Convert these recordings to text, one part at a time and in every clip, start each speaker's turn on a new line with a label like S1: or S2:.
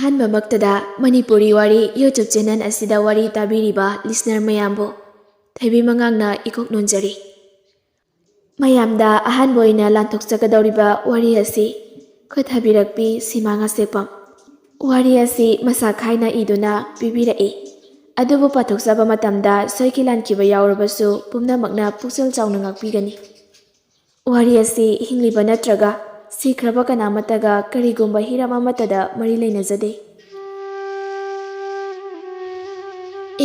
S1: ꯑꯍꯥꯟꯕꯃꯛꯇꯗ ꯃꯅꯤꯄꯨꯔꯤ ꯋꯥꯔꯤ YouTube channel ꯑꯁꯤꯗ ꯋꯥꯔꯤ ꯇꯥꯕꯤꯔꯤꯕ ꯂꯤꯁꯅꯔ ꯃꯌꯥꯝꯕꯨ ꯊꯣꯏꯕꯤ ꯃꯉꯥꯡꯅ ꯏꯀꯣꯛ ꯅꯣꯟꯖꯔꯤ꯫ ꯃꯌꯥꯝꯗ ꯑꯍꯥꯟꯕ ꯑꯣꯏꯅ ꯂꯥꯟꯊꯣꯛꯆꯒꯗꯧꯔꯤꯕ ꯋꯥꯔꯤ ꯑꯁꯤ ꯈꯨꯠꯊꯥꯕꯤꯔꯛꯄꯤ ꯁꯤꯃꯥ ꯉꯥꯁꯦꯄꯝ꯫ ꯋꯥꯔꯤ ꯑꯁꯤ ꯃꯁꯥ ꯈꯥꯏꯅ ꯏꯗꯨꯅ ꯄꯤꯕꯤꯔꯛꯏ꯫ ꯑꯗꯨꯕꯨ ꯄꯥꯊꯣꯛꯆꯕ ꯃꯇꯝꯗ ꯁꯣꯏꯈꯤ ꯂꯥꯟꯈꯤꯕ ꯌꯥꯎꯔꯕꯁꯨ ꯄꯨꯝꯅꯃꯛꯅ ꯄꯨꯛꯆꯦꯜ ꯆꯥꯎꯅ ꯉꯥꯛꯄꯤꯒꯅꯤ꯫ ꯋꯥꯔꯤ ꯑꯁꯤ ꯍꯤꯡꯂꯤꯕ ꯅꯠꯇ꯭ꯔꯒ ꯁꯤꯈ꯭ꯔꯕ ꯀꯅꯥꯃꯠꯇꯒ ꯀꯔꯤꯒꯨꯝꯕ ꯍꯤꯔꯝ ꯑꯃꯠꯇꯗ ꯃꯔꯤ ꯂꯩꯅꯖꯗꯦ꯫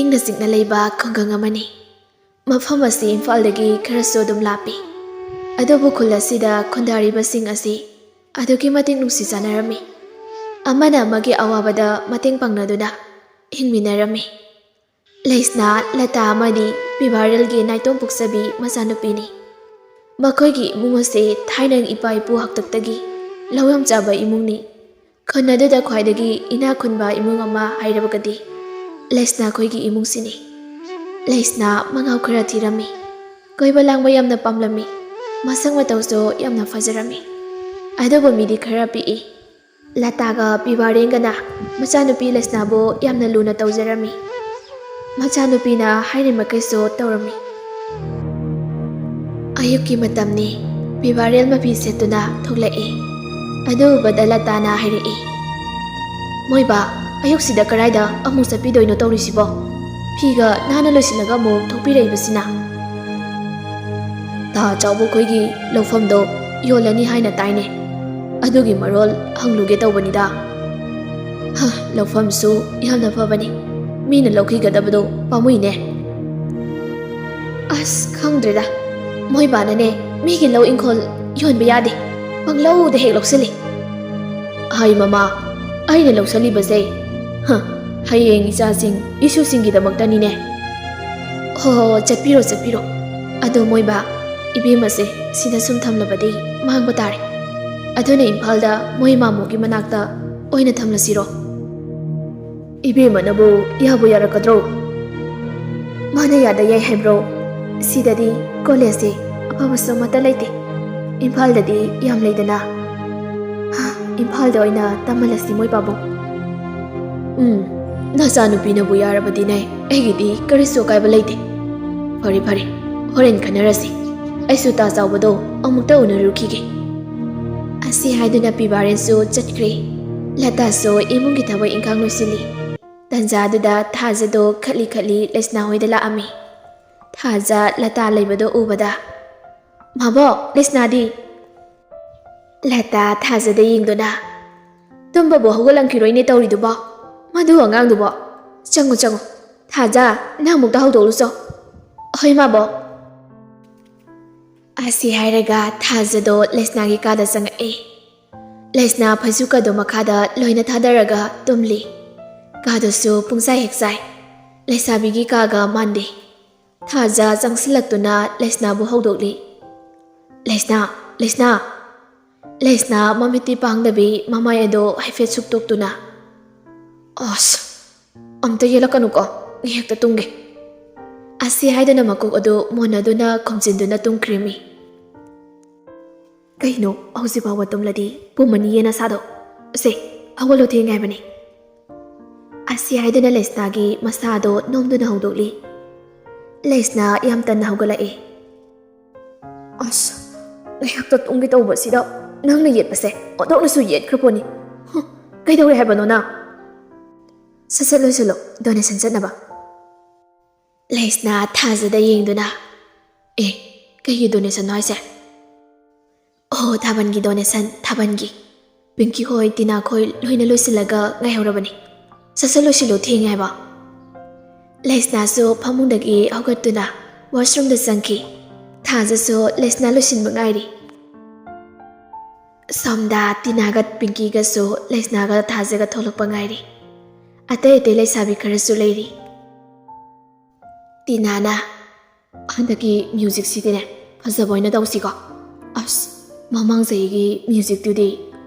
S1: ꯏꯪꯅ ꯆꯤꯛꯅ ꯂꯩꯕ ꯈꯨꯡꯒꯪ ꯑꯃꯅꯤ꯫ ꯃꯐꯝ ꯑꯁꯤ ꯏꯝꯐꯥꯜꯗꯒꯤ ꯈꯔꯁꯨ ꯑꯗꯨꯝ ꯂꯥꯞꯄꯤ꯫ ꯑꯗꯨꯕꯨ ꯈꯨꯜ ꯑꯁꯤꯗ ꯈꯨꯟꯗꯥꯔꯤꯕꯁꯤꯡ ꯑꯁꯤ ꯑꯗꯨꯛꯀꯤ ꯃꯇꯤꯛ ꯅꯨꯡꯁꯤ ꯆꯥꯟꯅꯔꯝꯃꯤ꯫ ꯑꯃꯅ ꯑꯃꯒꯤ ꯑꯋꯥꯕꯗ ꯃꯇꯦꯡ ꯄꯥꯡꯅꯗꯨꯅ ꯍꯤꯡꯃꯤꯟꯅꯔꯝꯃꯤ꯫ ꯂꯩꯁꯅꯥ ꯂꯇꯥ ꯑꯃꯗꯤ ꯄꯤꯕꯥꯔꯦꯜꯒꯤ ꯅꯥꯏꯇꯣꯝ ꯄꯣꯛꯆꯕꯤ ꯃꯆꯥꯅꯨꯄꯤꯅꯤ꯫ ꯃꯈꯣꯏꯒꯤ ꯏꯃꯨꯡ ꯑꯁꯤ ꯊꯥꯏꯅ ꯏꯄꯥ ꯏꯄꯨ ꯍꯥꯛꯇꯛꯇꯒꯤ ꯂꯧ ꯌꯥꯝ ꯆꯥꯕ ꯏꯃꯨꯡꯅꯤ꯫ ꯈꯨꯟ ꯑꯗꯨꯗ ꯈ꯭ꯋꯥꯏꯗꯒꯤ ꯏꯅꯥꯛ ꯈꯨꯟꯕ ꯏꯃꯨꯡ ꯑꯃ ꯍꯥꯏꯔꯕꯒꯗꯤ ꯂꯩꯁꯅꯥ ꯈꯣꯏꯒꯤ ꯏꯃꯨꯡꯁꯤꯅꯤ꯫ ꯂꯩꯁꯅꯥ ꯃꯉꯥꯎ ꯈꯔ ꯊꯤꯔꯝꯃꯤ꯫ ꯀꯣꯏꯕ ꯂꯥꯡꯕ ꯌꯥꯝꯅ ꯄꯥꯝꯂꯝꯃꯤ꯫ ꯃꯁꯛ ꯃꯇꯧꯁꯨ ꯌꯥꯝꯅ ꯐꯖꯔꯝꯃꯤ꯫ ꯑꯗꯨꯕꯨ ꯃꯤꯗꯤ ꯈꯔ ꯄꯤꯛꯏ꯫ ꯂꯇꯥꯒ ꯄꯤꯕꯥꯔꯦꯟꯒꯅ ꯃꯆꯥꯅꯨꯄꯤ ꯂꯩꯁꯅꯥꯕꯨ ꯌꯥꯝꯅ ꯂꯨꯅ ꯇꯧꯖꯔꯝꯃꯤ꯫ ꯃꯆꯥꯅꯨꯄꯤꯅ ꯍꯥꯏꯔꯤꯃꯈꯩꯁꯨ ꯇꯧꯔꯝꯃꯤ꯫ ꯑꯌꯨꯛꯀꯤ ꯃꯇꯝꯅꯤ꯫ ꯄꯤꯕꯥꯔꯦꯜ ꯃꯐꯤ ꯁꯦꯠꯇꯨꯅ ꯊꯣꯛꯂꯛꯏ꯫ ꯑꯗꯨ ꯎꯕꯗ ꯂꯇꯥꯅ ꯍꯥꯏꯔꯛꯏ, "ꯃꯣꯏꯕꯥ, ꯑꯌꯨꯛꯁꯤꯗ ꯀꯔꯥꯏꯗ ꯑꯃꯨꯛ ꯆꯠꯄꯤꯗꯣꯏꯅꯣ ꯇꯧꯔꯤꯁꯤꯕꯣ? ꯐꯤꯒ ꯅꯥꯟꯅ ꯂꯣꯏꯁꯤꯜꯂꯒ ꯑꯃꯨꯛ ꯊꯣꯛꯄꯤꯔꯛꯏꯕꯁꯤꯅ?" "ꯇꯥ ꯆꯥꯎꯕ ꯈꯣꯏꯒꯤ ꯂꯧꯐꯝꯗꯣ ꯌꯣꯜꯂꯅꯤ ꯍꯥꯏꯅ ꯇꯥꯏꯅꯦ꯫ ꯑꯗꯨꯒꯤ ꯃꯔꯣꯜ ꯍꯪꯂꯨꯒꯦ ꯇꯧꯕꯅꯤꯗ." "ꯂꯧꯐꯝꯁꯨ ꯌꯥꯝꯅ ꯐꯕꯅꯤ. ꯃꯤꯅ ꯂꯧꯈꯤꯒꯗꯕꯗꯣ ꯄꯥꯝꯃꯨꯏꯅꯦ." "ꯑꯁ ꯈꯪꯗ꯭ꯔꯦꯗ. ꯃꯣꯏꯕꯥꯅꯅꯦ ꯃꯤꯒꯤ ꯂꯧ ꯏꯪꯈꯣꯜ ꯌꯣꯟꯕ ꯌꯥꯗꯦ. ꯄꯪꯂꯧꯗ ꯍꯦꯛ ꯂꯧꯁꯤꯜꯂꯤ." "ꯍꯩ ꯃꯃꯥ, ꯑꯩꯅ ꯂꯧꯁꯤꯜꯂꯤꯕꯁꯦ ꯍꯌꯦꯡ ꯏꯆꯥꯁꯤꯡ ꯏꯁꯨꯁꯤꯡꯒꯤꯗꯃꯛꯇꯅꯤꯅꯦ." "ꯍꯣ ꯆꯠꯄꯤꯔꯣ ꯆꯠꯄꯤꯔꯣ. ꯑꯗꯣ ꯃꯣꯏꯕꯥ, ꯏꯕꯦꯝꯃꯁꯦ ꯁꯤꯗ ꯁꯨꯝ ꯊꯝꯂꯕꯗꯤ ꯃꯥꯡꯕ ꯇꯥꯔꯦ. ꯑꯗꯨꯅ ꯏꯝꯐꯥꯜꯗ ꯃꯣꯏ ꯃꯥꯃꯣꯒꯤ ꯃꯅꯥꯛꯇ ꯑꯣꯏꯅ ꯊꯝꯂꯁꯤꯔꯣ?" "ꯏꯕꯦꯝꯃꯅꯕꯨ ꯌꯥꯕꯨ ꯌꯥꯔꯛꯀꯗ꯭ꯔꯣ?" "ꯃꯥꯅ ꯌꯥꯗ ꯌꯥꯏ ꯍꯥꯏꯕ꯭ꯔꯣ? ꯁꯤꯗꯗꯤ ꯀꯣꯂꯦꯖꯁꯦ ꯑꯐꯕꯁꯨ ꯑꯃꯠꯇ ꯂꯩꯇꯦ. ꯏꯝꯐꯥꯜꯗꯗꯤ ꯌꯥꯝ ꯂꯩꯗꯅ." "ꯏꯝꯐꯥꯜꯗ ꯑꯣꯏꯅ ꯇꯝꯍꯜꯂꯁꯤ ꯃꯣꯏ ꯄꯥꯕꯨꯡ." "ꯅꯆꯥꯅꯨꯄꯤꯅꯕꯨ ꯌꯥꯔꯕꯗꯤꯅꯦ ꯑꯩꯒꯤꯗꯤ ꯀꯔꯤꯁꯨ ꯑꯀꯥꯏꯕ ꯂꯩꯇꯦ." "ꯐꯔꯦ ꯐꯔꯦ, ꯍꯣꯔꯦꯟ ꯈꯟꯅꯔꯁꯤ. ꯑꯩꯁꯨ ꯇꯥ ꯆꯥꯎꯕꯗꯣ ꯑꯃꯨꯛꯇ ꯎꯅꯔꯨꯈꯤꯒꯦ." ꯑꯁꯤ ꯍꯥꯏꯗꯨꯅ ꯄꯤꯕꯥꯔꯦꯟꯁꯨ ꯆꯠꯈ꯭ꯔꯦ꯫ ꯂꯇꯥꯁꯨ ꯏꯃꯨꯡꯒꯤ ꯊꯕꯛ ꯏꯪꯈꯥꯡ ꯂꯣꯏꯁꯤꯜꯂꯤ꯫ ꯇꯟꯖꯥꯗꯨꯗ ꯊꯥꯖꯗꯣ ꯈꯠꯂꯤ ꯈꯠꯂꯤ ꯂꯩꯁꯅꯥ ꯍꯣꯏꯗ ꯂꯥꯛꯑꯝꯃꯤ꯫ ꯊꯥꯖ ꯂꯇꯥ ꯂꯩꯕꯗꯣ ꯎꯕꯗ, "ꯃꯥꯕꯣꯛ, ꯂꯩꯁꯅꯥꯗꯤ?" ꯂꯇꯥ ꯊꯥꯖꯗ ꯌꯦꯡꯗꯨꯅ, "ꯇꯨꯝꯕꯕꯨ ꯍꯧꯒꯠꯂꯝꯈꯤꯔꯣꯏꯅꯦ ꯇꯧꯔꯤꯗꯨꯕꯣ. ꯃꯗꯨ ꯑꯉꯥꯡꯗꯨꯕꯣ. ꯆꯪꯉꯨ ꯆꯪꯉꯨ. ꯊꯥꯖ, ꯅꯪ ꯑꯃꯨꯛꯇ ꯍꯧꯗꯣꯛꯂꯨꯆꯣ." "ꯍꯣꯏ ꯃꯥꯕꯣꯛ." ꯑꯁꯤ ꯍꯥꯏꯔꯒ ꯊꯥꯖꯗꯣ ꯂꯩꯁꯅꯥꯒꯤ ꯀꯥꯗ ꯆꯪꯉꯛꯏ꯫ ꯂꯩꯁꯅꯥ ꯐꯩꯖꯨꯞꯀꯗꯣ ꯃꯈꯥꯗ ꯂꯣꯏꯅ ꯊꯥꯗꯔꯒ ꯇꯨꯝꯂꯤ꯫ ꯀꯥꯗꯨꯁꯨ ꯄꯨꯡꯆꯥꯏ ꯍꯦꯛ ꯆꯥꯏ꯫ ꯂꯩꯁꯥꯕꯤꯒꯤ ꯀꯥꯒ ꯃꯥꯟꯗꯦ꯫ ꯊꯥꯖ ꯆꯪꯁꯤꯜꯂꯛꯇꯨꯅ ꯂꯩꯁꯅꯥꯕꯨ ꯍꯧꯗꯣꯛꯂꯤ꯫ "ꯂꯩꯁꯅꯥ, ꯂꯩꯁꯅꯥ." ꯂꯩꯁꯅꯥ ꯃꯃꯤꯠꯇꯤ ꯄꯥꯡꯗꯕꯤ ꯃꯃꯥꯏ ꯑꯗꯣ ꯍꯥꯏꯐꯦꯠ ꯁꯨꯛꯇꯣꯛꯇꯨꯅ, "ꯑꯁ, ꯑꯝꯇ ꯌꯦꯜꯂꯛꯀꯅꯨꯀꯣ. ꯉꯥꯏꯍꯥꯛꯇ ꯇꯨꯝꯒꯦ." ꯑꯁꯤ ꯍꯥꯏꯗꯨꯅ ꯃꯀꯣꯛ ꯑꯗꯨ ꯃꯣꯟꯅꯗꯨꯅ ꯈꯨꯝꯖꯤꯟꯗꯨꯅ ꯇꯨꯝꯈ꯭ꯔꯤꯃꯤ꯫ "ꯀꯩꯅꯣ ꯍꯧꯖꯤꯛ ꯐꯥꯎꯕ ꯇꯨꯝꯂꯗꯤ ꯄꯨꯝꯃꯅꯤꯌꯦ ꯅꯁꯥꯗꯣ. ꯁꯦ ꯍꯧꯒꯠꯂꯣ, ꯊꯦꯡꯉꯥꯏꯕꯅꯤ." ꯑꯁꯤ ꯍꯥꯏꯗꯨꯅ ꯂꯩꯁꯅꯥꯒꯤ ꯃꯁꯥꯗꯣ ꯅꯣꯝꯗꯨꯅ ꯍꯧꯗꯣꯛꯂꯤ꯫ ꯂꯩꯁꯅꯥ ꯌꯥꯝ ꯇꯟꯅ ꯍꯧꯒꯠꯂꯛꯏ꯫ "ꯑꯁ, ꯉꯥꯏꯍꯥꯛꯇ ꯇꯨꯝꯒꯦ ꯇꯧꯕꯁꯤꯗ ꯅꯪꯅ ꯌꯦꯠꯄꯁꯦ ꯑꯣꯟꯊꯣꯛꯅꯁꯨ ꯌꯦꯠꯈ꯭ꯔꯄꯣꯠꯅꯤ. ꯀꯩꯗꯧꯔꯦ ꯍꯥꯏꯕꯅꯣ ꯅꯪ?" "ꯁꯠ ꯂꯣꯏꯁꯤꯜꯂꯣ, ꯗꯣꯅꯦꯁꯟ ꯆꯠꯅꯕ." ꯂꯩꯁꯅꯥ ꯊꯥꯖꯗ ꯌꯦꯡꯗꯨꯅ, "ꯀꯩꯒꯤ ꯗꯣꯅꯦꯁꯟꯅꯣ ꯍꯥꯏꯁꯦ?" "ꯑꯣ, ꯊꯥꯕꯜꯒꯤ ꯗꯣꯅꯦꯁꯟ, ꯊꯥꯕꯜꯒꯤ. ꯄꯤꯡꯀꯤ ꯍꯣꯏ, ꯇꯤꯅꯥ ꯈꯣꯏ ꯂꯣꯏꯅ ꯂꯣꯏꯁꯤꯜꯂꯒ ꯉꯥꯏꯍꯧꯔꯕꯅꯤ. ꯁꯠ ꯂꯣꯏꯁꯤꯜꯂꯣ, ꯊꯦꯡꯉꯦ ꯍꯥꯏꯕ." ꯂꯩꯁꯅꯥꯁꯨ ꯐꯃꯨꯡꯗꯒꯤ ꯍꯧꯒꯠꯇꯨꯅ ꯋꯥꯁꯔꯨꯝꯗ ꯆꯪꯈꯤ꯫ ꯊꯥꯖꯁꯨ ꯂꯩꯁꯅꯥ ꯂꯣꯏꯁꯤꯟꯕ ꯉꯥꯏꯔꯤ꯫ ꯁꯣꯝꯗ ꯇꯤꯅꯥꯒ ꯄꯤꯡꯀꯤꯒꯁꯨ ꯂꯩꯁꯅꯥꯒ ꯊꯥꯖꯒ ꯊꯣꯛꯂꯛꯄ ꯉꯥꯏꯔꯤ꯫ ꯑꯇꯩ ꯑꯇꯩ ꯂꯩꯁꯥꯕꯤ ꯈꯔꯁꯨ ꯂꯩꯔꯤ꯫ ꯇꯤꯅꯥꯅ, "ꯍꯟꯗꯛꯀꯤ ꯃ꯭ꯌꯨꯖꯤꯛꯁꯤꯗꯤꯅꯦ ꯐꯖꯕ ꯑꯣꯏꯅ ꯇꯧꯁꯤꯀꯣ. ꯑꯁ, ꯃꯃꯥꯡ ꯆꯍꯤꯒꯤ ꯃ꯭ꯌꯨꯖꯤꯛꯇꯨꯗꯤ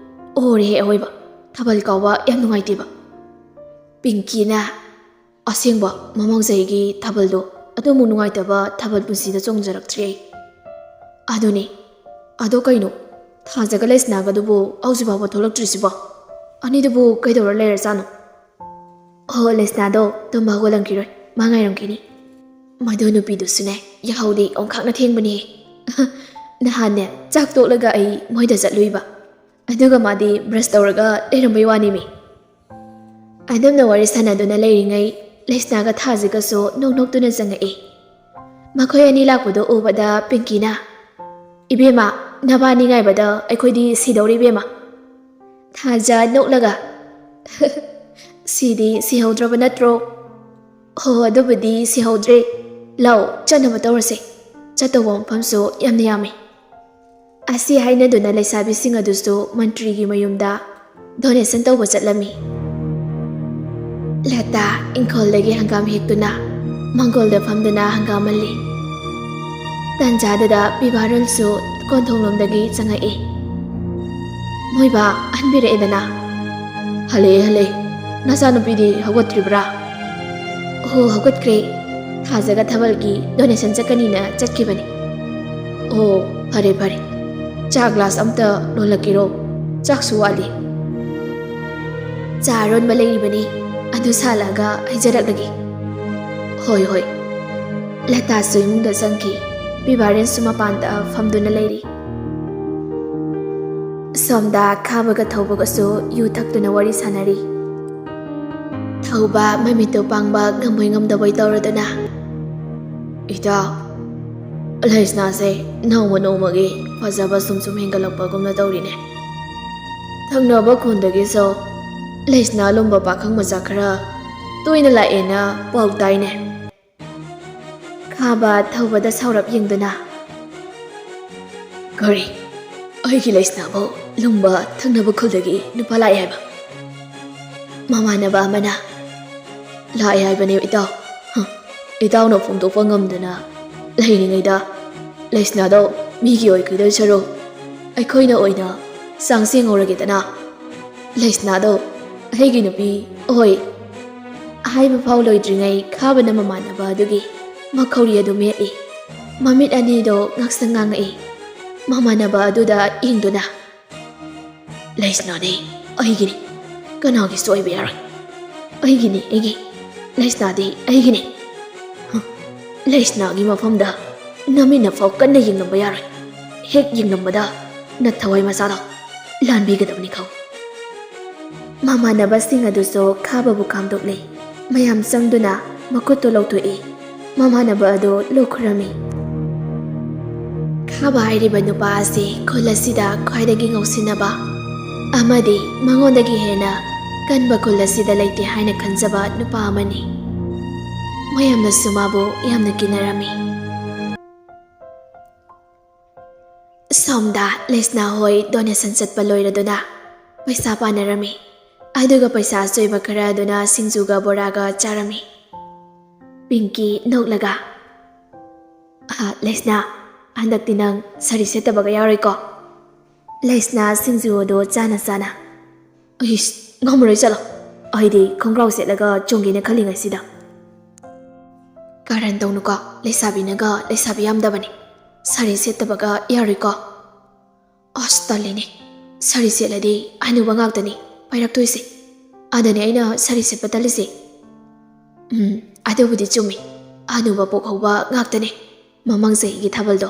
S1: ꯑꯣꯔꯦꯍꯦ ꯑꯋꯣꯏꯕ. ꯊꯥꯕꯜ ꯀꯥꯎꯕ ꯌꯥꯝ ꯅꯨꯡꯉꯥꯏꯇꯦꯕ." ꯄꯤꯡꯀꯤꯅ, "ꯑꯁꯦꯡꯕ ꯃꯃꯥꯡ ꯆꯍꯤꯒꯤ ꯊꯥꯕꯜꯗꯣ ꯑꯗꯨꯃꯨꯛ ꯅꯨꯡꯉꯥꯏꯇꯕ ꯊꯥꯕꯜ ꯄꯨꯟꯁꯤꯗ ꯆꯣꯡꯖꯔꯛꯇ꯭ꯔꯤ ꯑꯩ." "ꯑꯗꯨꯅꯤ. ꯑꯗꯣ ꯀꯩꯅꯣ, ꯊꯥꯖꯒ ꯂꯩꯁꯅꯥꯒꯗꯨꯕꯨ ꯍꯧꯖꯤꯛ ꯐꯥꯎꯕ ꯊꯣꯛꯂꯛꯇ꯭ꯔꯤꯁꯤꯕꯣ? ꯑꯅꯤꯗꯨꯕꯨ ꯀꯩꯗꯧꯔ ꯂꯩꯔꯖꯥꯠꯅꯣ? ꯍꯣ ꯂꯩꯁꯅꯥꯗꯣ ꯇꯨꯝꯕ ꯍꯧꯒꯠꯂꯝꯈꯤꯔꯣꯏ, ꯃꯥ ꯉꯥꯏꯔꯝꯈꯤꯅꯤ. ꯃꯗꯨ ꯅꯨꯄꯤꯗꯨꯁꯨꯅꯦ ꯌꯥꯍꯧꯗꯤ ꯑꯣꯡꯈꯥꯛꯅ ꯊꯦꯡꯕꯅꯤ. ꯅꯍꯥꯟꯅꯦ ꯆꯥꯛ ꯇꯣꯛꯂꯒ ꯑꯩ ꯃꯣꯏꯗ ꯆꯠꯂꯨꯏꯕ, ꯑꯗꯨꯒ ꯃꯥꯗꯤ ꯕ꯭ꯔꯁ ꯇꯧꯔꯒ ꯂꯩꯔꯝꯕꯩ ꯋꯥꯅꯤꯃꯤ. ꯑꯗꯨꯝꯅ ꯋꯥꯔꯤ ꯁꯥꯟꯅꯗꯨꯅ ꯂꯩꯔꯤꯉꯩ ꯂꯩꯁꯅꯥꯒ ꯊꯥꯁꯤꯒꯁꯨ ꯅꯣꯛꯅꯣꯛꯇꯨꯅ ꯆꯪꯉꯛꯏ. ꯃꯈꯣꯏ ꯑꯅꯤ ꯂꯥꯛꯄꯗꯣ ꯎꯕꯗ ꯄꯤꯡꯀꯤꯅ "ꯏꯕꯦꯝꯃ, ꯅꯕꯥꯅꯤ ꯉꯥꯏꯕꯗ ꯑꯩꯈꯣꯏꯗꯤ ꯁꯤꯗꯧꯔꯤ ꯏꯕꯦꯝꯃ." ꯊꯥꯖ ꯅꯣꯛꯂꯒ "ꯁꯤꯗꯤ ꯁꯤꯍꯧꯗ꯭ꯔꯕ ꯅꯠꯇ꯭ꯔꯣ?" "ꯍꯣ ꯑꯗꯨꯕꯨꯗꯤ ꯁꯤꯍꯧꯗ꯭ꯔꯦ. ꯂꯥꯎ ꯆꯠꯅꯕ ꯇꯧꯔꯁꯦ. ꯆꯠꯇꯧꯕ ꯃꯐꯝꯁꯨ ꯌꯥꯝꯅ ꯌꯥꯝꯃꯤ." ꯑꯁꯤ ꯍꯥꯏꯅꯗꯨꯅ ꯂꯩꯁꯥꯕꯤꯁꯤꯡ ꯑꯗꯨꯁꯨ ꯃꯟꯇ꯭ꯔꯤꯒꯤ ꯃꯌꯨꯝꯗ ꯗꯣꯅꯦꯁꯟ ꯇꯧꯕ ꯆꯠꯂꯝꯃꯤ. ꯂꯇꯥ ꯏꯪꯈꯣꯜꯗꯒꯤ ꯍꯪꯒꯥꯝ ꯍꯦꯛꯇꯨꯅ ꯃꯪꯒꯣꯜꯗ ꯐꯝꯗꯨꯅ ꯍꯪꯒꯥꯝ ꯃꯜꯂꯤ. ꯇꯟꯖꯥꯗꯨꯗ ꯄꯤꯕꯥꯔꯣꯜꯁꯨ ꯀꯣꯟꯊꯣꯡꯂꯣꯝꯗꯒꯤ ꯆꯪꯉꯛꯏ. "ꯃꯣꯏꯕꯥ ꯍꯟꯕꯤꯔꯛꯑꯦꯗꯅ." "ꯍꯜꯂꯛꯑꯦ. ꯅꯆꯥꯅꯨꯄꯤꯗꯤ ꯍꯧꯒꯠꯇ꯭ꯔꯤꯕ꯭ꯔꯥ?" "ꯍꯣ ꯍꯧꯒꯠꯈ꯭ꯔꯦ. ꯊꯥꯖꯒ ꯊꯥꯕꯜꯒꯤ ꯗꯣꯅꯦꯁꯟ ꯆꯠꯀꯅꯤꯅ ꯆꯠꯈꯤꯕꯅꯤ." "ꯑꯣ ꯐꯔꯦ. ꯆꯥ ꯒ꯭ꯂꯥꯁ ꯑꯝꯇ ꯂꯣꯜꯂꯛꯀꯦꯔꯣ? ꯆꯥꯛꯁꯨ ꯋꯥꯠꯂꯤ." "ꯆꯥ ꯔꯣꯟꯕ ꯂꯩꯔꯤꯕꯅꯤ, ꯑꯗꯨ ꯁꯥꯜꯂꯒ ꯍꯩꯖꯔꯛꯂꯒꯦ." ꯍꯣꯏ." ꯂꯇꯥꯁꯨ ꯏꯃꯨꯡꯗ ꯆꯪꯈꯤ. ꯄꯤꯕꯥꯔꯦꯟꯁꯨ ꯃꯄꯥꯟꯗ ꯐꯝꯗꯨꯅ ꯂꯩꯔꯤ. ꯁꯣꯝꯗ ꯈꯥꯕꯒ ꯊꯧꯕꯒꯁꯨ ꯌꯨ ꯊꯛꯇꯨꯅ ꯋꯥꯔꯤ ꯁꯥꯟꯅꯔꯤ. ꯊꯧꯕ ꯃꯃꯤꯠꯇꯨ ꯄꯥꯡꯕ ꯉꯝꯕꯣꯏ ꯉꯝꯗꯕꯣꯏ ꯇꯧꯔꯗꯨꯅ "ꯏꯇꯥꯎ, ꯂꯩꯁꯅꯥꯁꯦ ꯅꯣꯡꯃꯒꯤ ꯐꯖꯕ ꯁꯨꯝ ꯍꯦꯟꯒꯠꯂꯛꯄꯒꯨꯝꯅ ꯇꯧꯔꯤꯅꯦ. ꯊꯪꯅꯕ ꯈꯨꯟꯗꯒꯤꯁꯨ ꯂꯩꯁꯅꯥ ꯂꯨꯝꯕ ꯄꯥꯈꯪ ꯃꯆꯥ ꯈꯔ ꯇꯣꯏꯅ ꯂꯥꯛꯑꯦꯅ ꯄꯥꯎ ꯇꯥꯏꯅꯦ." ꯈꯥꯕ ꯊꯧꯕꯗ ꯁꯥꯎꯔꯞ ꯌꯦꯡꯗꯨꯅ "ꯀꯔꯤ? ꯑꯩꯒꯤ ꯂꯩꯁꯅꯥꯕꯨ ꯂꯨꯝꯕ ꯊꯪꯅꯕ ꯈꯨꯜꯗꯒꯤ ꯅꯨꯄꯥ ꯂꯥꯛꯑꯦ ꯍꯥꯏꯕ?" ꯃꯃꯥꯟꯅꯕ ꯑꯃꯅ "ꯂꯥꯛꯑꯦ ꯍꯥꯏꯕꯅꯦ ꯏꯇꯥꯎ. ꯏꯇꯥꯎꯅ ꯐꯣꯡꯗꯣꯛꯄ ꯉꯝꯗꯅ ꯂꯩꯔꯤꯉꯩꯗ ꯂꯩꯁꯅꯥꯗꯣ ꯃꯤꯒꯤ ꯑꯣꯏꯈꯤꯗꯣꯏ ꯁꯔꯨꯛ ꯑꯩꯈꯣꯏꯅ ꯑꯣꯏꯅ ꯆꯥꯡꯁꯦꯡꯍꯧꯔꯒꯦꯗꯅ. ꯂꯩꯁꯅꯥꯗꯣ ꯑꯩꯒꯤ ꯅꯨꯄꯤ ꯑꯣꯏ." ꯍꯥꯏꯕ ꯐꯥꯎ ꯂꯣꯏꯗ꯭ꯔꯤꯉꯩ ꯈꯥꯕꯅ ꯃꯃꯥꯟꯅꯕ ꯑꯗꯨꯒꯤ ꯃꯈꯧꯔꯤ ꯑꯗꯨ ꯃꯦꯠꯂꯤ. ꯃꯃꯤꯠ ꯑꯅꯤꯗꯣ ꯉꯛꯁꯪ ꯉꯥꯡꯉꯛꯏ. ꯃꯃꯥꯟꯅꯕ ꯑꯗꯨꯗ ꯌꯦꯡꯗꯨꯅ "ꯂꯩꯁꯅꯥꯗꯤ ꯑꯩꯒꯤꯅꯤ, ꯀꯅꯥꯒꯤꯁꯨ ꯑꯣꯏꯕ ꯌꯥꯔꯣꯏ. ꯑꯩꯒꯤ. ꯂꯩꯁꯅꯥꯗꯤ ꯑꯩꯒꯤꯅꯤ. ꯂꯩꯁꯅꯥꯒꯤ ꯃꯐꯝꯗ ꯅꯃꯤꯠꯅꯐꯥꯎ ꯀꯟꯅ ꯌꯦꯡꯂꯝꯕ ꯌꯥꯔꯣꯏ. ꯍꯦꯛ ꯌꯦꯡꯂꯝꯕꯗ ꯅꯊꯋꯥꯏ ꯃꯆꯥꯗꯣ ꯂꯥꯟꯕꯤꯒꯗꯕꯅꯤ ꯈꯪ." ꯃꯃꯥꯟꯅꯕꯁꯤꯡ ꯑꯗꯨꯁꯨ ꯈꯥꯕꯕꯨ ꯈꯥꯝꯗꯣꯛꯂꯤ. ꯃꯌꯥꯝ ꯆꯪꯗꯨꯅ ꯃꯈꯨꯠꯇꯨ ꯂꯧꯊꯣꯛꯏ. ꯃꯃꯥꯟꯅꯕ ꯑꯗꯨ ꯂꯣꯛ ꯈꯨꯔꯝꯃꯤ. ꯈꯥꯕ ꯍꯥꯏꯔꯤꯕ ꯅꯨꯄꯥ ꯑꯁꯤ ꯈꯨꯜ ꯑꯁꯤꯗ ꯈ꯭ꯋꯥꯏꯗꯒꯤ ꯉꯥꯎꯁꯤꯟꯅꯕ ꯑꯃꯗꯤ ꯃꯉꯣꯟꯗꯒꯤ ꯍꯦꯟꯅ ꯀꯟꯕ ꯈꯨꯜ ꯑꯁꯤꯗ ꯂꯩꯇꯦ ꯍꯥꯏꯅ ꯈꯟꯖꯕ ꯅꯨꯄꯥ ꯑꯃꯅꯤ. ꯃꯌꯥꯝꯅꯁꯨ ꯃꯥꯕꯨ ꯌꯥꯝꯅ ꯀꯤꯅꯔꯝꯃꯤ. ꯁꯣꯝꯗ ꯂꯩꯁꯅꯥ ꯍꯣꯏ ꯗꯣꯅꯦꯁꯟ ꯆꯠꯄ ꯂꯣꯏꯔꯗꯨꯅ ꯄꯩꯁꯥ ꯄꯥꯅꯔꯝꯃꯤ. ꯑꯗꯨꯒ ꯄꯩꯁꯥ ꯑꯆꯣꯏꯕ ꯈꯔ ꯑꯗꯨꯅ ꯁꯤꯡꯖꯨꯒ ꯕꯣꯔꯥꯒ ꯆꯥꯔꯝꯃꯤ. ꯄꯤꯡꯀꯤ ꯅꯣꯛꯂꯒ "ꯂꯩꯁꯅꯥ, ꯍꯟꯗꯛꯇꯤ ꯅꯪ ꯁꯥꯔꯤ ꯁꯦꯠꯇꯕꯒ ꯌꯥꯎꯔꯣꯏꯀꯣ?" ꯂꯩꯁꯅꯥ ꯁꯤꯡꯖꯨ ꯑꯗꯨ ꯆꯥꯅ "ꯏꯁ, ꯉꯝꯃꯔꯣꯏ ꯆꯠꯂꯣ. ꯑꯩꯗꯤ ꯈꯣꯡꯒ꯭ꯔꯥꯎ ꯁꯦꯠꯂꯒ ꯆꯣꯡꯒꯦꯅ ꯈꯜꯂꯤꯉꯩꯁꯤꯗ." "ꯀꯥꯔꯟ ꯇꯧꯅꯨꯀꯣ, ꯂꯩꯁꯥꯕꯤꯅꯒ ꯂꯩꯁꯥꯕꯤ ꯌꯥꯝꯗꯕꯅꯤ. ꯁꯥꯔꯤ ꯁꯦꯠꯇꯕꯒ ꯌꯥꯔꯣꯏꯀꯣ?" "ꯑꯁ ꯇꯜꯂꯤꯅꯦ. ꯁꯥꯔꯤ ꯁꯦꯠꯂꯗꯤ ꯍꯅꯨꯕ ꯉꯥꯛꯇꯅꯤ ꯄꯥꯏꯔꯛꯇꯣꯏꯁꯦ. ꯑꯗꯨꯅꯦ ꯑꯩꯅ ꯁꯥꯔꯤ ꯁꯦꯠꯄ ꯇꯜꯂꯤꯁꯦ." "ꯑꯗꯨꯕꯨꯗꯤ ꯆꯨꯝꯃꯤ. ꯍꯅꯨꯕ ꯄꯣꯛꯍꯧꯕ ꯉꯥꯛꯇꯅꯦ ꯃꯃꯥꯡ ꯆꯍꯤꯒꯤ ꯊꯥꯕꯜꯗꯣ.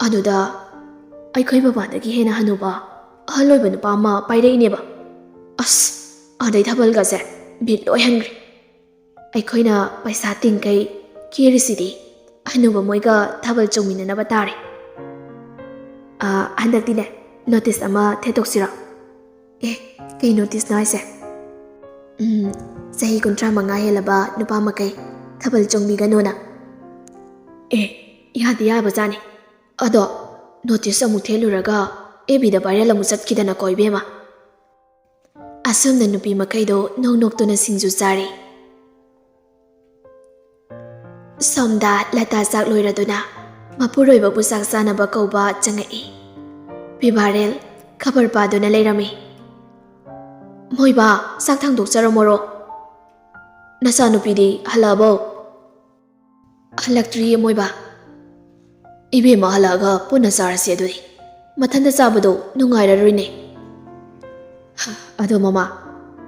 S1: ꯑꯗꯨꯗ ꯑꯩꯈꯣꯏ ꯕꯕꯥꯗꯒꯤ ꯍꯦꯟꯅ ꯍꯅꯨꯕ ꯑꯍꯜ ꯑꯣꯏꯕ ꯅꯨꯄꯥ ꯑꯃ ꯄꯥꯏꯔꯛꯏꯅꯦꯕ. ꯑꯁ, ꯑꯗꯩ ꯊꯥꯕꯜꯒꯁꯦ ꯕꯤꯠ ꯂꯣꯏ ꯍꯟꯈ꯭ꯔꯦ. ꯑꯩꯈꯣꯏꯅ ꯄꯩꯁꯥ ꯇꯤꯡꯈꯩ ꯀꯦꯔꯤꯁꯤꯗꯤ ꯍꯅꯨꯕ ꯃꯣꯏꯒ ꯊꯥꯕꯜ ꯆꯣꯡꯃꯤꯟꯅꯅꯕ ꯇꯥꯔꯦ. ꯍꯟꯗꯛꯇꯤꯅꯦ ꯅꯣꯇꯤꯁ ꯑꯃ ꯊꯦꯠꯇꯣꯛꯁꯤꯔꯣ?" "ꯑꯦ, ꯀꯩ ꯅꯣꯇꯤꯁꯅꯣ ꯍꯥꯏꯁꯦ?" "Chahi 35 ꯍꯦꯜꯂꯕ ꯅꯨꯄꯥ ꯃꯈꯩ ꯊꯥꯕꯜ ꯆꯣꯡꯕꯤꯒꯅꯨꯅ." "ꯑꯦ, ꯌꯥꯗꯤ ꯌꯥꯕꯖꯥꯠꯅꯤ. ꯑꯗꯣ ꯅꯣꯇꯤꯁ ꯑꯃꯨꯛ ꯊꯦꯠꯂꯨꯔꯒ FBꯗ ꯚꯥꯏꯔꯦꯜ ꯑꯃꯨꯛ ꯆꯠꯈꯤꯗꯅꯀꯣ ꯏꯕꯦꯝꯃ." ꯑꯁꯨꯝꯅ ꯅꯨꯄꯤ ꯃꯈꯩꯗꯣ ꯅꯣꯛꯅꯣꯛꯇꯨꯅ ꯁꯤꯡꯖꯨ ꯆꯥꯔꯤ. ꯁꯣꯝꯗ ꯂꯇꯥ ꯆꯥꯛ ꯂꯣꯏꯔꯗꯨꯅ ꯃꯄꯨꯔꯣꯏꯕꯕꯨ ꯆꯥꯛ ꯆꯥꯅꯕ ꯀꯧꯕ ꯆꯪꯉꯛꯏ. ꯄꯤꯕꯥꯔꯦꯜ ꯈꯕꯔ ꯄꯥꯗꯨꯅ ꯂꯩꯔꯝꯃꯤ. "ꯃꯣꯏꯕꯥ, ꯆꯥꯛ ꯊꯥꯡꯗꯣꯛꯆꯔꯝꯃꯣꯔꯣ? ꯅꯆꯥꯅꯨꯄꯤꯗꯤ ꯍꯜꯂꯛꯑꯕꯣ?" "ꯍꯜꯂꯛꯇ꯭ꯔꯤꯌꯦ ꯃꯣꯏꯕꯥ." "ꯏꯕꯦꯝꯃ ꯍꯜꯂꯛꯑꯒ ꯄꯨꯟꯅ ꯆꯥꯔꯁꯤ ꯑꯗꯨꯗꯤ. ꯃꯊꯟꯇ ꯆꯥꯕꯗꯣ ꯅꯨꯡꯉꯥꯏꯔꯔꯣꯏꯅꯦ." ꯑꯗꯣ ꯃꯃꯥ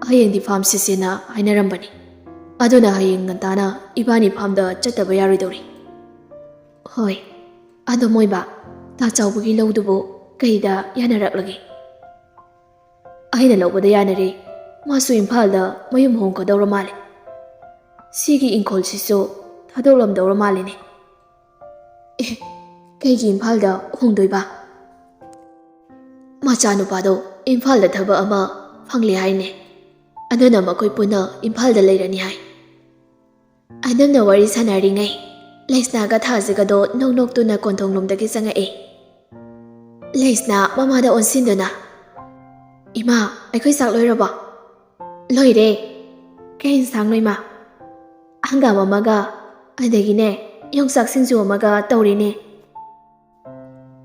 S1: ꯍꯌꯦꯡꯗꯤ ꯐꯥꯝ ꯁꯤꯠꯁꯦꯅ ꯍꯥꯏꯅꯔꯝꯕꯅꯤ ꯑꯗꯨꯅ ꯍꯌꯦꯡ ꯉꯟꯇꯥꯅ ꯏꯕꯥꯅꯤ ꯐꯥꯝꯗ ꯆꯠꯇꯕ ꯌꯥꯔꯣꯏꯗꯧꯔꯤ ꯍꯣꯏ ꯑꯗꯣ ꯃꯣꯏꯕ ꯇꯥ ꯆꯥꯎꯕꯒꯤ ꯂꯧꯗꯨꯕꯨ ꯀꯩꯗ ꯌꯥꯅꯔꯛꯂꯒꯦ ꯑꯩꯅ ꯂꯧꯕꯗ ꯌꯥꯅꯔꯦ ꯃꯥꯁꯨ ꯏꯝꯐꯥꯜꯗ ꯃꯌꯨꯝ ꯍꯣꯡꯒꯗꯧꯔ ꯃꯥꯜꯂꯦ ꯁꯤꯒꯤ ꯏꯪꯈꯣꯜꯁꯤꯁꯨ ꯊꯥꯗꯣꯛꯂꯝꯗꯧꯔ ꯃꯥꯜꯂꯤꯅꯦ ꯑꯦ ꯀꯩꯒꯤ ꯏꯝꯐꯥꯜꯗ ꯍꯣꯡꯗꯣꯏꯕ ꯃꯆꯥꯅꯨꯄꯥꯗꯣ ꯏꯝꯐꯥꯜꯗ ꯊꯕꯛ ꯑꯃ ꯐꯪꯂꯦ ꯍꯥꯏꯅꯦ ꯑꯗꯨꯅ ꯃꯈꯣꯏ ꯄꯨꯟꯅ ꯏꯝꯐꯥꯜꯗ ꯂꯩꯔꯅꯤ ꯍꯥꯏ ꯑꯗꯨꯝꯅ ꯋꯥꯔꯤ ꯁꯥꯟꯅꯔꯤꯉꯩ ꯂꯩꯁꯅꯥꯒ ꯊꯥꯖꯒꯗꯣ ꯅꯣꯛ ꯅꯣꯛꯇꯨꯅ ꯀꯣꯟꯊꯣꯡꯂꯣꯝꯗꯒꯤ ꯆꯪꯉꯛꯑꯦ ꯂꯩꯁꯅꯥ ꯃꯃꯥꯗ ꯑꯣꯟꯁꯤꯟꯗꯨꯅ ꯏꯃꯥ ꯑꯩꯈꯣꯏ ꯆꯥꯛ ꯂꯣꯏꯔꯕꯣ ꯂꯣꯏꯔꯦ ꯀꯩ ꯏꯟꯁꯥꯡꯅꯣ ꯏꯃꯥ ꯍꯪꯒꯥꯝ ꯑꯃꯒ ꯑꯗꯒꯤꯅꯦ ꯌꯣꯡꯆꯥꯛ ꯁꯤꯡꯖꯨ ꯑꯃꯒ ꯇꯧꯔꯤꯅꯦ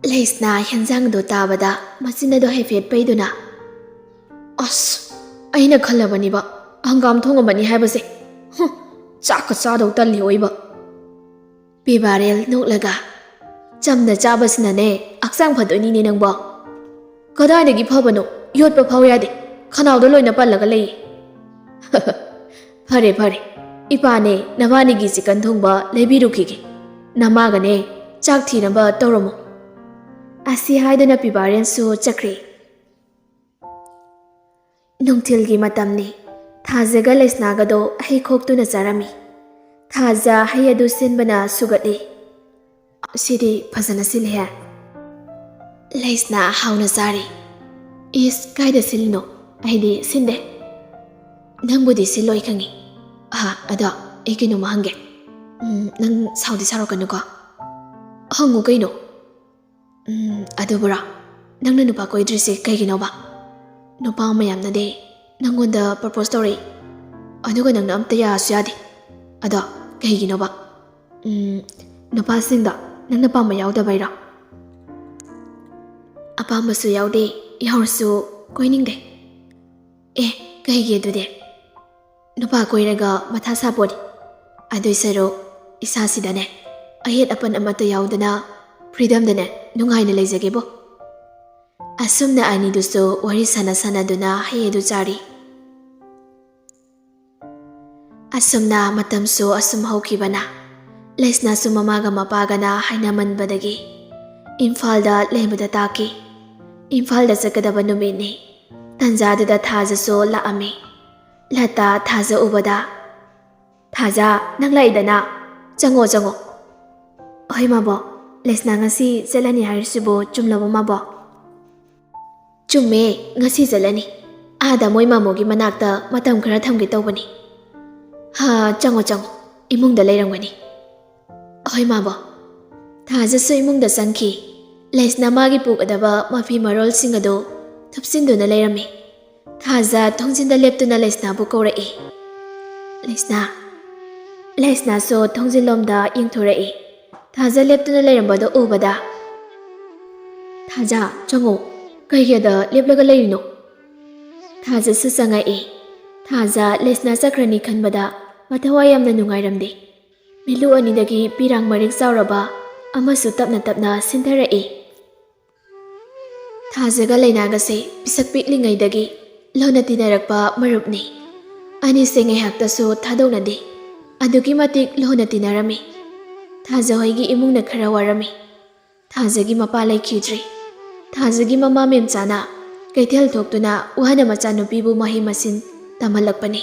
S1: ꯂꯩꯁꯅꯥ ꯍꯦꯟꯖꯥꯡꯗꯣ ꯇꯥꯕꯗ ꯃꯆꯤꯟ ꯑꯗꯣ ꯍꯥꯏꯐꯦꯠ ꯄꯩꯗꯨꯅ ꯑꯁ ꯑꯩꯅ ꯈꯜꯂꯕꯅꯤꯕ ꯍꯪꯒꯥꯝ ꯊꯣꯡꯉꯝꯕꯅꯤ ꯍꯥꯏꯕꯁꯦ ꯆꯥꯛꯀ ꯆꯥꯗꯧ ꯇꯜꯂꯤ ꯑꯣꯏꯕ ꯄꯤꯕꯥꯔꯦꯜ ꯅꯣꯛꯂꯒ ꯆꯝꯅ ꯆꯥꯕꯁꯤꯅꯅꯦ ꯍꯛꯆꯥꯡ ꯐꯗꯣꯏꯅꯤꯅꯦ ꯅꯪꯕꯣ ꯀꯗꯥꯏꯗꯒꯤ ꯐꯕꯅꯣ ꯌꯣꯠꯄ ꯐꯥꯎ ꯌꯥꯗꯦ ꯈꯅꯥꯎꯗ ꯂꯣꯏꯅ ꯄꯜꯂꯒ ꯂꯩꯌꯦ ꯐꯔꯦ ꯐꯔꯦ ꯏꯄꯥꯅꯦ ꯅꯕꯥꯅꯤꯒꯤ ꯆꯤꯀꯟ ꯊꯣꯡꯕ ꯂꯩꯕꯤꯔꯨꯈꯤꯒꯦ ꯅꯃꯥꯒꯅꯦ ꯆꯥꯛ ꯊꯤꯅꯕ ꯇꯧꯔꯝꯃꯣ ꯑꯁꯤ ꯍꯥꯏꯗꯨꯅ ꯄꯤꯕꯥꯔꯦꯟꯁꯨ ꯆꯠꯈ꯭ꯔꯦ ꯅꯨꯡꯊꯤꯜꯒꯤ ꯃꯇꯝꯅꯤ ꯊꯥꯖꯒ ꯂꯩꯁꯅꯥꯒꯗꯣ ꯍꯩ ꯈꯣꯛꯇꯨꯅ ꯆꯥꯔꯝꯃꯤ ꯊꯥꯖ ꯍꯩ ꯑꯗꯨ ꯁꯤꯟꯕꯅ ꯁꯨꯒꯠꯂꯤ ꯁꯤꯗꯤ ꯐꯖꯅ ꯁꯤꯜꯂꯤꯍꯦ ꯂꯩꯁꯅꯥ ꯍꯥꯎꯅ ꯆꯥꯔꯤ ꯏꯁ ꯀꯥꯏꯗ ꯁꯤꯜꯂꯤꯅꯣ ꯑꯩꯗꯤ ꯁꯤꯟꯗꯦ ꯅꯪꯕꯨꯗꯤ ꯁꯤꯜꯂꯣꯏ ꯈꯪꯉꯤ ꯑꯗꯣ ꯑꯩ ꯀꯩꯅꯣꯝꯃ ꯍꯪꯒꯦ ꯅꯪ ꯁꯥꯎꯗꯤ ꯁꯥꯎꯔꯛꯀꯅꯨꯀꯣ ꯍꯪꯉꯨ ꯀꯩꯅꯣ ꯑꯗꯨꯕꯨꯔꯣ ꯅꯪꯅ ꯅꯨꯄꯥ ꯀꯣꯏꯗ꯭ꯔꯤꯁꯦ ꯀꯩꯒꯤꯅꯣꯕ ꯅꯨꯄꯥ ꯃꯌꯥꯝꯅꯗꯤ ꯅꯪꯉꯣꯟꯗ ꯄ꯭ꯔꯄꯣꯁ ꯇꯧꯔꯛꯏ ꯑꯗꯨꯒ ꯅꯪꯅ ꯑꯝꯇ ꯌꯥꯁꯨ ꯌꯥꯗꯦ ꯑꯗꯣ ꯀꯩꯒꯤꯅꯣꯕ ꯅꯨꯄꯥꯁꯤꯡꯗꯣ ꯅꯪꯅ ꯄꯥꯝꯕ ꯌꯥꯎꯗꯕꯩꯔꯣ ꯑꯄꯥꯝꯕꯁꯨ ꯌꯥꯎꯗꯦ ꯌꯥꯎꯔꯁꯨ ꯀꯣꯏꯅꯤꯡꯗꯦ ꯀꯩꯒꯤ ꯑꯗꯨꯗꯤ ꯅꯨꯄꯥ ꯀꯣꯏꯔꯒ ꯃꯊꯥ ꯁꯥꯄꯣꯅꯤ ꯑꯗꯨꯏ ꯁꯔꯨꯛ ꯏꯁꯥꯁꯤꯗꯅꯦ ꯑꯌꯦꯠ ꯑꯄꯟ ꯑꯃꯠꯇ ꯌꯥꯎꯗꯅ ꯐ꯭रीडमꯗꯅꯦ ꯅꯨꯡꯉꯥꯏꯅ ꯂꯩꯖꯒꯦꯕꯣ ꯑꯁꯨꯝꯅ ꯑꯅꯤꯗꯨꯁꯨ ꯋꯥꯔꯤ ꯁꯥꯟꯅꯗꯨꯅ ꯍꯩ ꯑꯗꯨ ꯆꯥꯔꯤ ꯑꯁꯨꯝꯅ ꯃꯇꯝꯁꯨ ꯑꯁꯨꯝ ꯍꯧꯈꯤꯕꯅ ꯂꯩꯁꯅꯥꯁꯨ ꯃꯃꯥꯒ ꯃꯄꯥꯒꯅ ꯍꯥꯏꯅꯃꯟꯕꯗꯒꯤ ꯏꯝꯐꯥꯜꯗ ꯂꯩꯕꯗ ꯇꯥꯈꯤ ꯏꯝꯐꯥꯜꯗ ꯆꯠꯀꯗꯕ ꯅꯨꯃꯤꯠꯅꯤ ꯇꯟꯖꯥꯗꯨꯗ ꯊꯥꯖꯁꯨ ꯂꯥꯛꯑꯝꯃꯤ ꯂꯇꯥ ꯊꯥꯖ ꯎꯕꯗ ꯊꯥꯖ ꯅꯪ ꯂꯥꯛꯏꯗꯅ ꯆꯪꯉꯣ ꯍꯣꯏ ꯃꯥꯕꯣ ꯂꯩꯁꯅꯥ ꯉꯁꯤ ꯆꯠꯂꯅꯤ ꯍꯥꯏꯔꯤꯁꯤꯕꯨ ꯆꯨꯝꯂꯕ ꯃꯥꯕꯣ ꯆꯨꯝꯃꯦ ꯉꯁꯤ ꯆꯠꯂꯅꯤ ꯑꯥꯗ ꯃꯣꯏ ꯃꯥꯃꯣꯒꯤ ꯃꯅꯥꯛꯇ ꯃꯇꯝ ꯈꯔ ꯊꯝꯒꯦ ꯇꯧꯕꯅꯤ ꯆꯪꯉꯣ ꯏꯃꯨꯡꯗ ꯂꯩꯔꯝꯒꯅꯤ ꯍꯣꯏ ꯃꯥꯕꯣ ꯊꯥꯖꯁꯨ ꯏꯃꯨꯡꯗ ꯆꯪꯈꯤ ꯂꯩꯁꯅꯥ ꯃꯥꯒꯤ ꯄꯨꯒꯗꯕ ꯃꯐꯤ ꯃꯔꯣꯜꯁꯤꯡ ꯑꯗꯨ ꯊꯨꯞꯆꯤꯟꯗꯨꯅ ꯂꯩꯔꯝꯃꯤ ꯊꯥꯖ ꯊꯣꯡꯖꯤꯟꯗ ꯂꯦꯞꯇꯨꯅ ꯂꯩꯁꯅꯥꯕꯨ ꯀꯧꯔꯛꯏ ꯂꯩꯁꯅꯥꯁꯨ ꯊꯣꯡꯖꯤꯟꯂꯣꯝꯗ ꯌꯦꯡꯊꯣꯔꯛꯏ ꯊꯥꯖ ꯂꯦꯞꯇꯨꯅ ꯂꯩꯔꯝꯕꯗꯣ ꯎꯕꯗ ꯊꯥꯖ ꯆꯪꯉꯣ ꯀꯩꯒꯤꯗ ꯂꯦꯞꯂꯒ ꯂꯩꯔꯤꯅꯣ ꯊꯥꯖꯁꯨ ꯆꯪꯉꯛꯏ ꯊꯥꯖ ꯂꯩꯁꯅꯥ ꯆꯠꯈ꯭ꯔꯅꯤ ꯈꯟꯕꯗ ꯃꯊꯋꯥꯏ ꯌꯥꯝꯅ ꯅꯨꯡꯉꯥꯏꯔꯝꯗꯦ ꯃꯤꯠꯂꯨ ꯑꯅꯤꯗꯒꯤ ꯄꯤꯔꯥꯡ ꯃꯔꯤꯛ ꯆꯥꯎꯔꯕ ꯑꯃꯁꯨ ꯇꯞꯅ ꯁꯤꯟꯊꯔꯛꯏ ꯊꯥꯖꯒ ꯂꯩꯅꯥꯒꯁꯦ ꯄꯤꯁꯛ ꯄꯤꯛꯂꯤꯉꯩꯗꯒꯤ ꯂꯣꯟꯅ ꯇꯤꯟꯅꯔꯛꯄ ꯃꯔꯨꯞꯅꯤ ꯑꯅꯤꯁꯦ ꯉꯥꯏꯍꯥꯛꯇꯁꯨ ꯊꯥꯗꯣꯛꯅꯗꯦ ꯑꯗꯨꯛꯀꯤ ꯃꯇꯤꯛ ꯂꯣꯟꯅ ꯇꯤꯟꯅꯔꯝꯃꯤ ꯊꯥꯖ ꯍꯣꯏꯒꯤ ꯏꯃꯨꯡꯅ ꯈꯔ ꯋꯥꯔꯝꯃꯤ ꯊꯥꯖꯒꯤ ꯃꯄꯥ ꯂꯩꯈꯤꯗ꯭ꯔꯤ ꯊꯥꯖꯒꯤ ꯃꯃꯥ ꯃꯦꯝꯆꯥꯅ ꯀꯩꯊꯦꯜ ꯊꯣꯛꯇꯨꯅ ꯋꯥꯅ ꯃꯆꯥꯅꯨꯄꯤꯕꯨ ꯃꯍꯩ ꯃꯁꯤꯡ ꯇꯝꯍꯜꯂꯛꯄꯅꯤ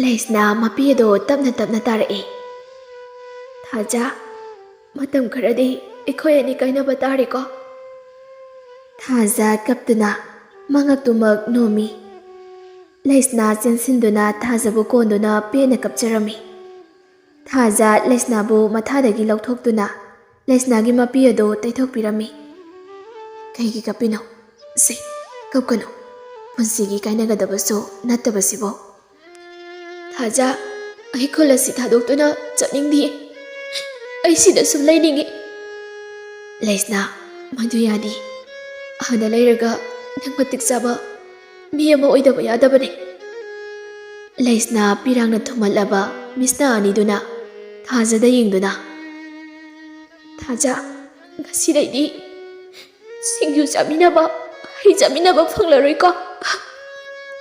S1: ꯂꯩꯁꯅꯥ ꯃꯄꯤ ꯑꯗꯣ ꯇꯞꯅ ꯇꯥꯔꯛꯏ ꯊꯥꯖ ꯃꯇꯝ ꯈꯔꯗꯤ ꯑꯩꯈꯣꯏ ꯑꯅꯤ ꯀꯥꯏꯅꯕ ꯇꯥꯔꯦꯀꯣ ꯊꯥꯖ ꯀꯞꯇꯨꯅ ꯃꯉꯛꯇꯨꯃꯛ ꯅꯣꯝꯃꯤ ꯂꯩꯁꯅꯥ ꯆꯦꯟꯁꯤꯟꯗꯨꯅ ꯊꯥꯖꯕꯨ ꯀꯣꯟꯗꯨꯅ ꯄꯦꯟꯅ ꯀꯞꯆꯔꯝꯃꯤ ꯊꯥꯖ ꯂꯩꯁꯅꯥꯕꯨ ꯃꯊꯥꯗꯒꯤ ꯂꯧꯊꯣꯛꯇꯨꯅ ꯂꯩꯁꯅꯥꯒꯤ ꯃꯄꯤ ꯑꯗꯨ ꯇꯩꯊꯣꯛꯄꯤꯔꯝꯃꯤ ꯀꯩꯒꯤ ꯀꯞꯄꯤꯅꯣ ꯀꯞꯀꯅꯨ ꯄꯨꯟꯁꯤꯒꯤ ꯀꯥꯏꯅꯒꯗꯕꯁꯨ ꯅꯠꯇꯕꯁꯤꯕꯣ ꯊꯥꯖ ꯑꯩ ꯈꯨꯜ ꯑꯁꯤ ꯊꯥꯗꯣꯛꯇꯨꯅ ꯆꯠꯅꯤꯡꯗꯤꯌꯦ ꯑꯩ ꯁꯤꯗ ꯁꯨꯝ ꯂꯩꯅꯤꯡꯉꯤ ꯂꯩꯁꯅꯥ ꯃꯗꯨ ꯌꯥꯗꯦ ꯑꯥꯗ ꯂꯩꯔꯒ ꯅꯪ ꯃꯇꯤꯛ ꯆꯥꯕ ꯃꯤ ꯑꯃ ꯑꯣꯏꯗꯕ ꯌꯥꯗꯕꯅꯤ ꯂꯩꯁꯅꯥ ꯄꯤꯔꯥꯡꯅ ꯊꯨꯝꯍꯠꯂꯕ ꯃꯤꯁꯅ ꯑꯅꯤꯗꯨꯅ ꯊꯥꯖꯗ ꯌꯦꯡꯗꯨꯅ ꯊꯥꯖ ꯉꯁꯤꯗꯩꯗꯤ ꯁꯤꯡꯖꯨ ꯆꯥꯃꯤꯟꯅꯕ ꯋꯥꯔꯤ ꯆꯠꯃꯤꯟꯅꯕ ꯐꯪꯂꯔꯣꯏꯀꯣ?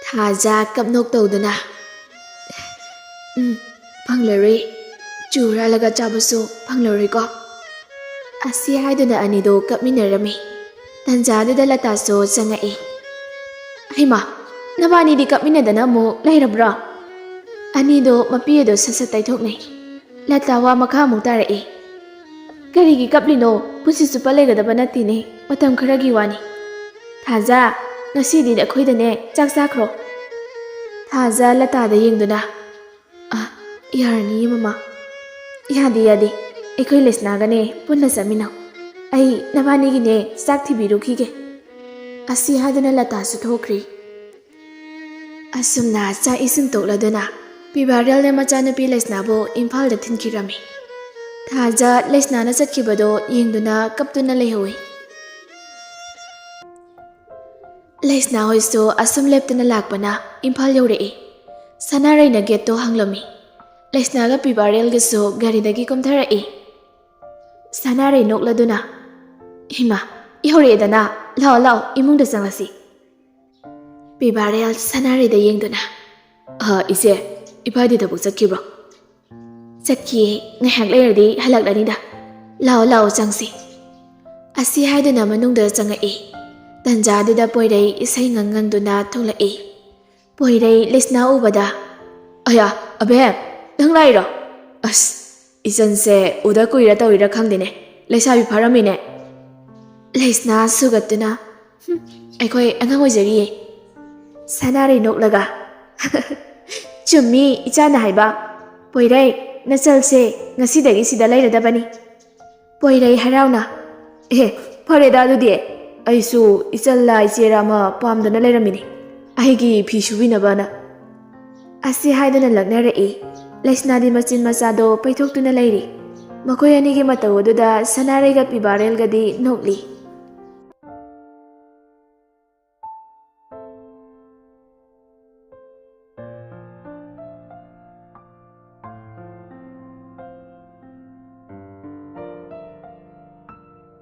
S1: ꯊꯥꯖ ꯀꯞꯅꯣꯛ ꯇꯧꯗꯨꯅ ꯐꯪꯂꯔꯣꯏ, ꯆꯨꯔꯥꯜꯂꯒ ꯆꯥꯕꯁꯨ ꯐꯪꯂꯔꯣꯏꯀꯣ? ꯑꯁꯤ ꯍꯥꯏꯗꯨꯅ ꯑꯅꯤꯗꯣ ꯀꯞꯃꯤꯟꯅꯔꯝꯃꯤ꯫ ꯇꯟꯖꯥꯗꯨꯗ ꯂꯇꯥꯁꯨ ꯆꯪꯉꯛꯏ꯫ ꯍꯩꯃꯥ, ꯅꯕꯥꯅꯤꯗꯤ ꯀꯞꯃꯤꯟꯅꯗꯅ ꯑꯃꯨꯛ ꯂꯩꯔꯕ꯭ꯔꯣ? ꯑꯅꯤꯗꯣ ꯃꯄꯤ ꯑꯗꯨ ꯁꯠ ꯇꯩꯊꯣꯛꯅꯩ꯫ ꯂꯇꯥ ꯋꯥ ꯃꯈꯥ ꯑꯃꯨꯛ ꯇꯥꯔꯛꯏ꯫ ꯀꯔꯤꯒꯤ ꯀꯞꯂꯤꯅꯣ? ꯄꯨꯟꯁꯤ ꯆꯨꯞꯄ ꯂꯩꯒꯗꯕ ꯅꯠꯇꯦꯅꯦ, ꯃꯇꯝ ꯈꯔꯒꯤ ꯋꯥꯅꯤ꯫ ꯊꯥꯖ, ꯉꯁꯤꯗꯤ ꯑꯩꯈꯣꯏꯗꯅꯦ ꯆꯥꯛ ꯆꯥꯈ꯭ꯔꯣ꯫ ꯊꯥꯖ ꯂꯇꯥꯗ ꯌꯦꯡꯗꯨꯅ ꯌꯥꯔꯅꯤꯌꯦ ꯃꯃꯥ꯫ ꯌꯥꯗꯦ, ꯑꯩꯈꯣꯏ ꯂꯩꯁꯅꯥꯒꯅꯦ ꯄꯨꯟꯅ ꯆꯠꯃꯤꯟꯅꯧ꯫ ꯑꯩ ꯅꯕꯥꯅꯤꯒꯤꯅꯦ ꯆꯥꯛ ꯊꯤꯕꯤꯔꯨꯈꯤꯒꯦ꯫ ꯑꯁꯤ ꯍꯥꯏꯗꯨꯅ ꯂꯇꯥꯁꯨ ꯊꯣꯛꯈ꯭ꯔꯤ꯫ ꯑꯁꯨꯝꯅ ꯆꯥꯛ ꯏꯁꯤꯡ ꯇꯣꯛꯂꯗꯨꯅ ꯄꯤꯕꯥꯔꯦꯜꯅ ꯃꯆꯥꯅꯨꯄꯤ ꯂꯩꯁꯅꯥꯕꯨ ꯏꯝꯐꯥꯜꯗ ꯊꯤꯟꯈꯤꯔꯝꯃꯤ꯫ ꯊꯥꯖ ꯂꯩꯁꯅꯥꯅ ꯆꯠꯈꯤꯕꯗꯣ ꯌꯦꯡꯗꯨꯅ ꯀꯞꯇꯨꯅ ꯂꯩꯍꯧꯏ꯫ ꯂꯩꯁꯅꯥ ꯍꯣꯏꯁꯨ ꯑꯁꯨꯝ ꯂꯦꯞꯇꯅ ꯂꯥꯛꯄꯅ ꯏꯝꯐꯥꯜ ꯌꯧꯔꯛꯏ꯫ ꯁꯅꯥꯔꯩꯅ ꯒꯦꯠꯇꯣ ꯍꯥꯡꯂꯝꯃꯤ꯫ ꯂꯩꯁꯅꯥꯒ ꯄꯤꯕꯥꯔꯦꯜꯒꯁꯨ ꯒꯥꯔꯤꯗꯒꯤ ꯀꯨꯝꯊꯔꯛꯏ꯫ ꯁꯅꯥꯔꯩ ꯅꯣꯛꯂꯗꯨꯅ ꯏꯃꯥ, ꯌꯧꯔꯛꯑꯦꯗꯅ, ꯂꯥꯛꯑꯣ ꯏꯃꯨꯡꯗ ꯆꯪꯂꯁꯤ꯫ ꯄꯤꯕꯥꯔꯦꯜ ꯁꯅꯥꯔꯩꯗ ꯌꯦꯡꯗꯨꯅ ꯏꯆꯦ, ꯏꯄꯥꯗꯤ ꯊꯕꯛ ꯆꯠꯈꯤꯕ꯭ꯔꯣ? ꯆꯠꯈꯤꯌꯦ, ꯉꯥꯏꯍꯥꯛ ꯂꯩꯔꯗꯤ ꯍꯜꯂꯛꯂꯅꯤꯗ꯫ ꯂꯥꯛꯑꯣ ꯆꯪꯁꯤ꯫ ꯑꯁꯤ ꯍꯥꯏꯗꯨꯅ ꯃꯅꯨꯡꯗ ꯆꯪꯉꯛꯏ꯫ ꯇꯟꯖꯥꯗꯨꯗ ꯄꯣꯏꯔꯩ ꯏꯁꯩ ꯉꯪꯗꯨꯅ ꯊꯣꯛꯂꯛꯏ꯫ ꯄꯣꯏꯔꯩ ꯂꯩꯁꯅꯥ ꯎꯕꯗ ꯑꯌꯥ, ꯑꯕꯦꯝ, ꯅꯪ ꯂꯥꯛꯏꯔꯣ? ꯑꯁ, ꯏꯆꯟꯁꯦ ꯎꯗ ꯀꯨꯏꯔ ꯇꯧꯔꯤꯔꯥ ꯈꯪꯗꯦꯅꯦ, ꯂꯩꯁꯥꯕꯤ ꯐꯥꯔꯝꯃꯤꯅꯦ꯫ ꯂꯩꯁꯅꯥ ꯁꯨꯒꯠꯇꯨꯅ ꯑꯩꯈꯣꯏ ꯑꯉꯥꯡ ꯑꯣꯏꯖꯔꯤꯌꯦ꯫ ꯁꯅꯥꯔꯩ ꯅꯣꯛꯂꯒ ꯆꯨꯝꯃꯤ ꯏꯆꯥꯅ ꯍꯥꯏꯕ꯫ ꯄꯣꯏꯔꯩ, ꯅꯆꯜꯁꯦ ꯉꯁꯤꯗꯒꯤ ꯁꯤꯗ ꯂꯩꯔꯗꯕꯅꯤ꯫ ꯄꯣꯏꯔꯩ ꯍꯔꯥꯎꯅ ꯐꯔꯦꯗ ꯑꯗꯨꯗꯤ, ꯑꯩꯁꯨ ꯏꯆꯜꯂ ꯏꯆꯦꯔ ꯑꯃ ꯄꯥꯝꯗꯅ ꯂꯩꯔꯝꯃꯤꯅꯤ, ꯑꯩꯒꯤ ꯐꯤ ꯁꯨꯕꯤꯅꯕꯅ꯫ ꯑꯁꯤ ꯍꯥꯏꯗꯨꯅ ꯂꯛꯅꯔꯛꯏ꯫ ꯂꯩꯁꯅꯥꯗꯤ ꯃꯆꯤꯟ ꯃꯆꯥꯗꯣ ꯄꯩꯊꯣꯛꯇꯨꯅ ꯂꯩꯔꯤ꯫ ꯃꯈꯣꯏ ꯑꯅꯤꯒꯤ ꯃꯇꯧ ꯑꯗꯨꯗ ꯁꯅꯥꯔꯩꯒ ꯄꯤꯕꯥꯔꯦꯜꯒꯗꯤ ꯅꯣꯛꯂꯤ꯫